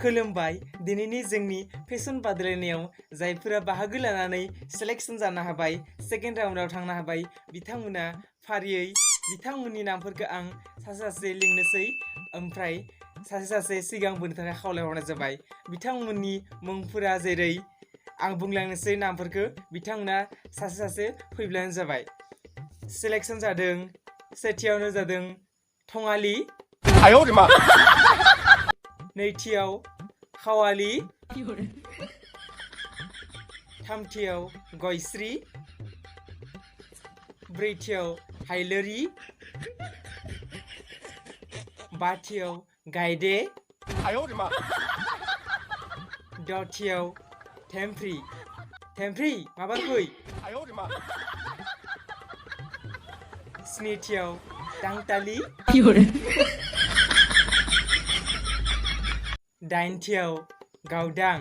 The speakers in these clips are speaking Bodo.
खुलुमबाय दिनैनि जोंनि फेशन बादायलायनायाव जायफोरा बाहागो लानानै सिलेक्शन जानो हाबाय सेकेन्ड राउन्डआव थांनो हाबाय बिथांमोना फारियै बिथांमोननि नामफोरखौ आं सासे सासे लिंनोसै ओमफ्राय सासे सासे सिगां बोनो थाखाय खावलायहरनाय जाबाय बिथांमोननि मुंफोरा जेरै आं बुंलांनोसै नामफोरखौ बिथांमोना सासे सासे फैब्लानो जाबाय सिलेक्शन जादों सेथियावनो जादों थङालि नैथियाव खावालि थामथियाव गयश्री ब्रैथियाव हायलोरि बाथियाव गायदे दथियाव थेमफ्रि माबार फै स्निथियाव दांतालि दाइनथियाव गावदां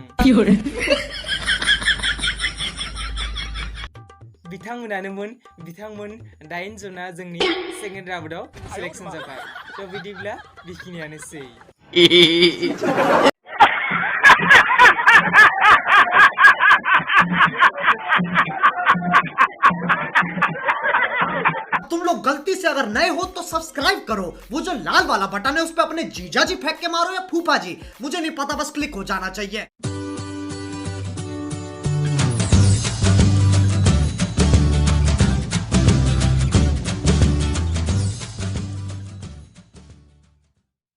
बिथांमोन 8 जना जोंनि सेकेन्ड राउन्डआव सिलेक्शन जाबाय थ' बिदिब्ला बेखिनियानोसै तुम लोग गलती से अगर नए हो तो सब्सक्राइब करो वो जो लाल वाला बटन है उस पे अपने जीजा जी फेंक के मारो या फूफा जी मुझे नहीं पता बस क्लिक हो जाना चाहिए।